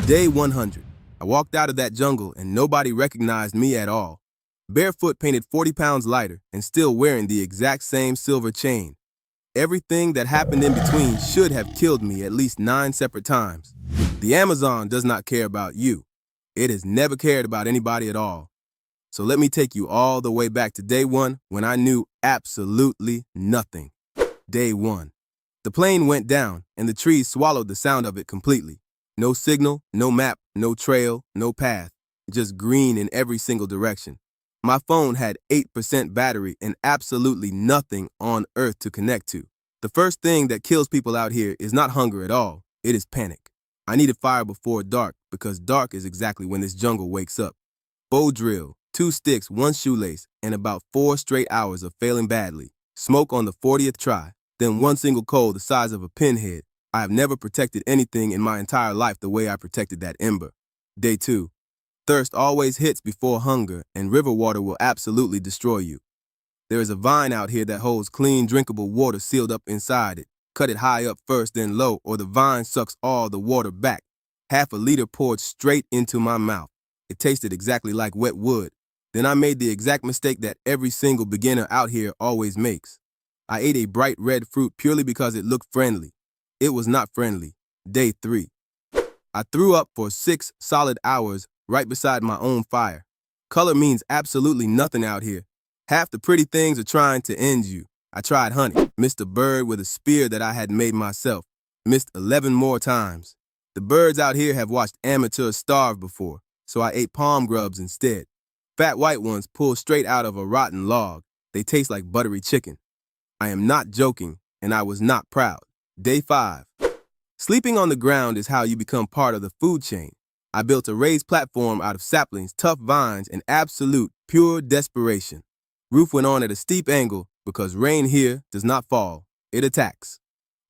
Day 100. I walked out of that jungle and nobody recognized me at all. Barefoot, painted 40 pounds lighter, and still wearing the exact same silver chain. Everything that happened in between should have killed me at least 9 separate times. The Amazon does not care about you. It has never cared about anybody at all. So let me take you all the way back to day 1 when I knew absolutely nothing. Day 1. The plane went down and the trees swallowed the sound of it completely. No signal, no map, no trail, no path. Just green in every single direction. My phone had 8% battery and absolutely nothing on earth to connect to. The first thing that kills people out here is not hunger at all. It is panic. I needed fire before dark because dark is exactly when this jungle wakes up. Bow drill, 2 sticks, 1 shoelace, and about 4 straight hours of failing badly. Smoke on the 40th try, then 1 single coal the size of a pinhead. I have never protected anything in my entire life the way I protected that ember. Day 2. Thirst always hits before hunger, and river water will absolutely destroy you. There is a vine out here that holds clean, drinkable water sealed up inside it. Cut it high up first, then low, or the vine sucks all the water back. Half a liter poured straight into my mouth. It tasted exactly like wet wood. Then I made the exact mistake that every single beginner out here always makes. I ate a bright red fruit purely because it looked friendly. It was not friendly. Day 3. I threw up for 6 solid hours right beside my own fire. Color means absolutely nothing out here. Half the pretty things are trying to end you. I tried honey, missed a bird with a spear that I had made myself. Missed 11 more times. The birds out here have watched amateurs starve before, so I ate palm grubs instead. Fat white ones pulled straight out of a rotten log. They taste like buttery chicken. I am not joking, and I was not proud. Day 5. Sleeping on the ground is how you become part of the food chain. I built a raised platform out of saplings, tough vines, and absolute, pure desperation. Roof went on at a steep angle because rain here does not fall. It attacks.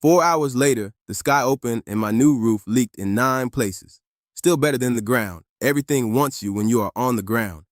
4 hours later, the sky opened and my new roof leaked in 9 places. Still better than the ground. Everything wants you when you are on the ground.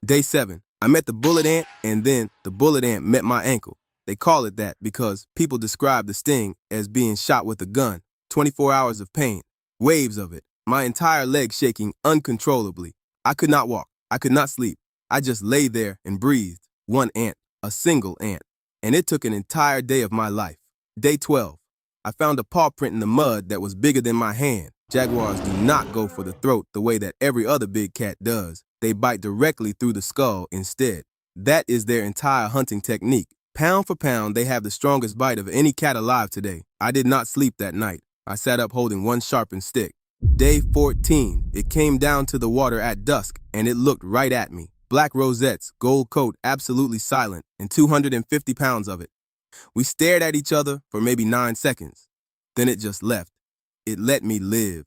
Day 7. I met the bullet ant, and then the bullet ant met my ankle. They call it that because people describe the sting as being shot with a gun. 24 hours of pain. Waves of it. My entire leg shaking uncontrollably. I could not walk. I could not sleep. I just lay there and breathed. 1 ant. A single ant. And it took an entire day of my life. Day 12. I found a paw print in the mud that was bigger than my hand. Jaguars do not go for the throat the way that every other big cat does. They bite directly through the skull instead. That is their entire hunting technique. Pound for pound, they have the strongest bite of any cat alive today. I did not sleep that night. I sat up holding 1 sharpened stick. Day 14. It came down to the water at dusk, and it looked right at me. Black rosettes, gold coat, absolutely silent, and 250 pounds of it. We stared at each other for maybe 9 seconds. Then it just left. It let me live.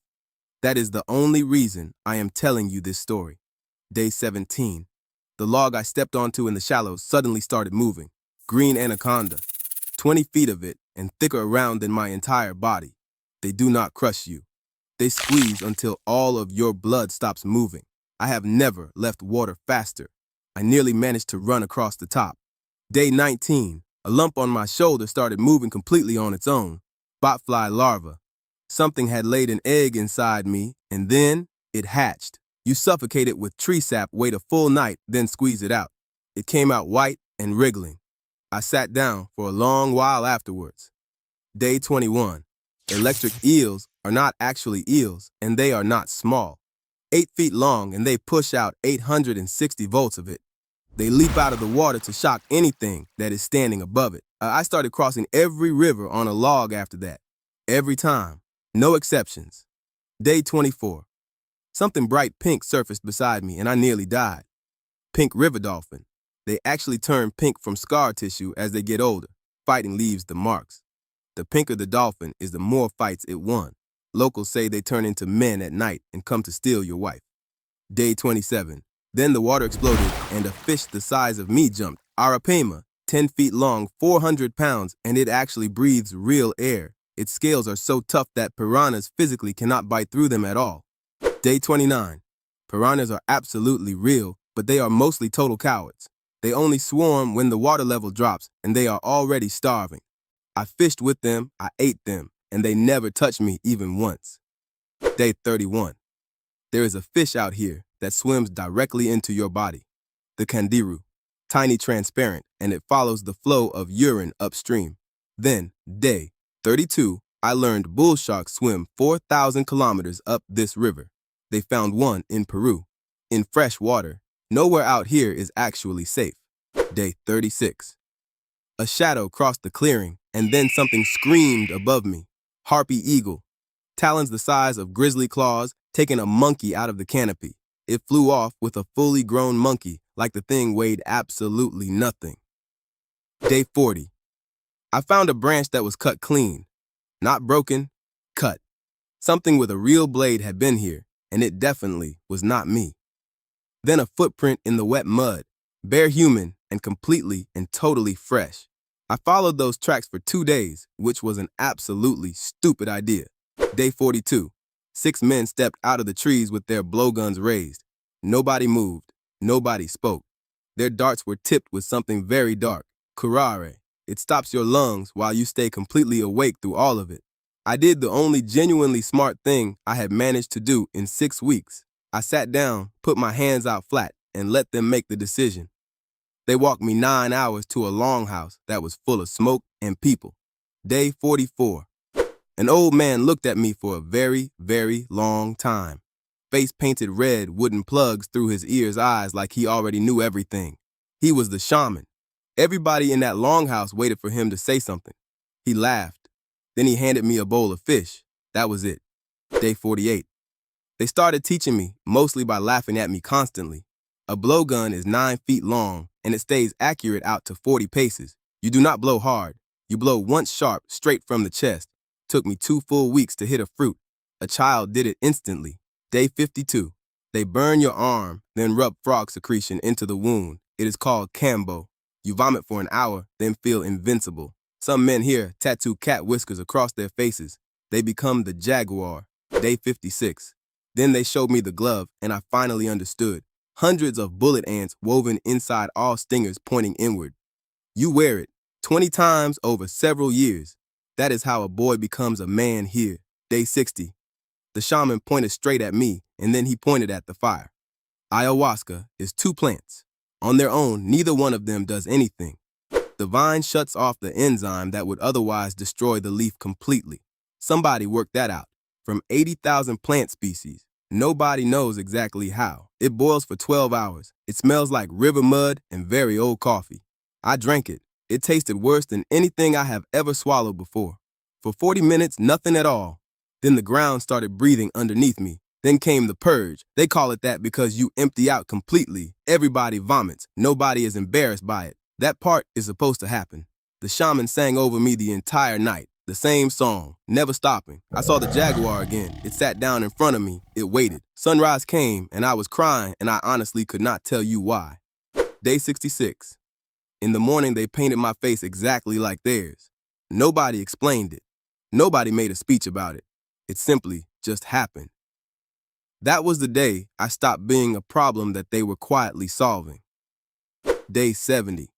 That is the only reason I am telling you this story. Day 17. The log I stepped onto in the shallows suddenly started moving. Green anaconda. 20 feet of it and thicker around than my entire body. They do not crush you. They squeeze until all of your blood stops moving. I have never left water faster. I nearly managed to run across the top. Day 19. A lump on my shoulder started moving completely on its own. Botfly larva. Something had laid an egg inside me, and then it hatched. You suffocate it with tree sap, wait a full night, then squeeze it out. It came out white and wriggling. I sat down for a long while afterwards. Day 21. Electric eels are not actually eels, and they are not small. 8 feet long, and they push out 860 volts of it. They leap out of the water to shock anything that is standing above it. I started crossing every river on a log after that. Every time. No exceptions. Day 24. Something bright pink surfaced beside me, and I nearly died. Pink river dolphin. They actually turn pink from scar tissue as they get older. Fighting leaves the marks. The pinker the dolphin is the more fights it won. Locals say they turn into men at night and come to steal your wife. Day 27. Then the water exploded and a fish the size of me jumped. Arapaima, 10 feet long, 400 pounds, and it actually breathes real air. Its scales are so tough that piranhas physically cannot bite through them at all. Day 29. Piranhas are absolutely real, but they are mostly total cowards. They only swarm when the water level drops and they are already starving. I fished with them, I ate them, and they never touched me even once. Day 31. There is a fish out here that swims directly into your body. The kandiru, tiny transparent, and it follows the flow of urine upstream. Then, day 32, I learned bull sharks swim 4,000 kilometers up this river. They found one in Peru. In fresh water, nowhere out here is actually safe. Day 36. A shadow crossed the clearing, and then something screamed above me. Harpy eagle, talons the size of grizzly claws, taking a monkey out of the canopy. It flew off with a fully grown monkey, like the thing weighed absolutely nothing. Day 40. I found a branch that was cut clean. Not broken, cut. Something with a real blade had been here, and it definitely was not me. Then a footprint in the wet mud, bare human and completely and totally fresh. I followed those tracks for 2 days, which was an absolutely stupid idea. Day 42. 6 men stepped out of the trees with their blowguns raised. Nobody moved. Nobody spoke. Their darts were tipped with something very dark, curare. It stops your lungs while you stay completely awake through all of it. I did the only genuinely smart thing I had managed to do in 6 weeks. I sat down, put my hands out flat, and let them make the decision. They walked me 9 hours to a longhouse that was full of smoke and people. Day 44. An old man looked at me for a very, very long time. Face painted red, wooden plugs through his ears' eyes like he already knew everything. He was the shaman. Everybody in that longhouse waited for him to say something. He laughed. Then he handed me a bowl of fish. That was it. Day 48. They started teaching me, mostly by laughing at me constantly. A blowgun is 9 feet long, and it stays accurate out to 40 paces. You do not blow hard. You blow once sharp, straight from the chest. Took me 2 full weeks to hit a fruit. A child did it instantly. Day 52. They burn your arm, then rub frog secretion into the wound. It is called cambo. You vomit for an hour, then feel invincible. Some men here tattoo cat whiskers across their faces. They become the jaguar. Day 56. Then they showed me the glove, and I finally understood. Hundreds of bullet ants woven inside all stingers pointing inward. You wear it 20 times over several years. That is how a boy becomes a man here. Day 60. The shaman pointed straight at me, and then he pointed at the fire. Ayahuasca is 2 plants. On their own, neither one of them does anything. The vine shuts off the enzyme that would otherwise destroy the leaf completely. Somebody worked that out. From 80,000 plant species. Nobody knows exactly how. It boils for 12 hours. It smells like river mud and very old coffee. I drank it. It tasted worse than anything I have ever swallowed before. For 40 minutes, nothing at all. Then the ground started breathing underneath me. Then came the purge. They call it that because you empty out completely. Everybody vomits. Nobody is embarrassed by it. That part is supposed to happen. The shaman sang over me the entire night. The same song, never stopping. I saw the jaguar again. It sat down in front of me. It waited. Sunrise came, and I was crying, and I honestly could not tell you why. Day 66. In the morning, they painted my face exactly like theirs. Nobody explained it. Nobody made a speech about it. It simply just happened. That was the day I stopped being a problem that they were quietly solving. Day 70.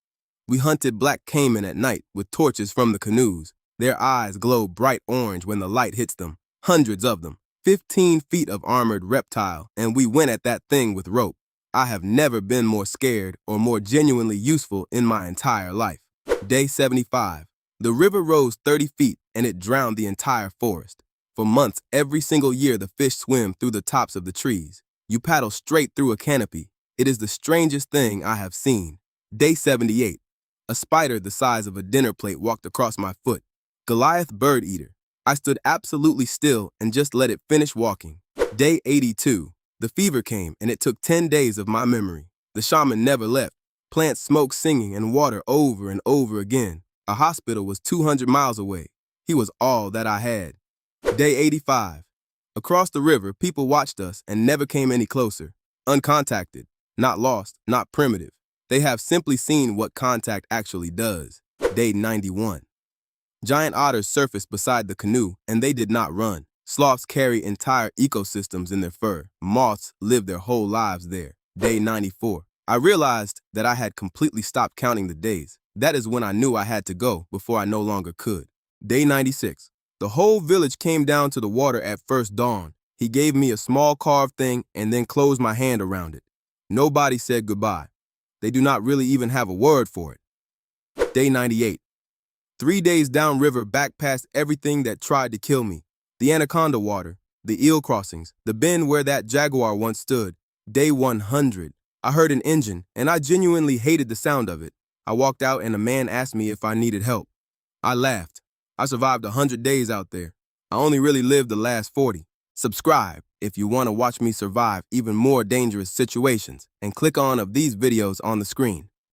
We hunted black caiman at night with torches from the canoes. Their eyes glow bright orange when the light hits them. Hundreds of them. 15 feet of armored reptile, and we went at that thing with rope. I have never been more scared or more genuinely useful in my entire life. Day 75. The river rose 30 feet, and it drowned the entire forest. For months, every single year, the fish swim through the tops of the trees. You paddle straight through a canopy. It is the strangest thing I have seen. Day 78. A spider the size of a dinner plate walked across my foot. Goliath bird eater. I stood absolutely still and just let it finish walking. Day 82. The fever came, and it took 10 days of my memory. The shaman never left. Plants smoke singing and water over and over again. A hospital was 200 miles away. He was all that I had. Day 85. Across the river, people watched us and never came any closer. Uncontacted. Not lost, not primitive. They have simply seen what contact actually does. Day 91. Giant otters surfaced beside the canoe, and they did not run. Sloths carry entire ecosystems in their fur. Moths live their whole lives there. Day 94. I realized that I had completely stopped counting the days. That is when I knew I had to go before I no longer could. Day 96. The whole village came down to the water at first dawn. He gave me a small carved thing and then closed my hand around it. Nobody said goodbye. They do not really even have a word for it. Day 98. 3 days downriver, back past everything that tried to kill me. The Anaconda Water, the eel crossings, the bend where that jaguar once stood. Day 100. I heard an engine, and I genuinely hated the sound of it. I walked out and a man asked me if I needed help. I laughed. I survived 100 days out there. I only really lived the last 40. Subscribe if you want to watch me survive even more dangerous situations, and click on of these videos on the screen.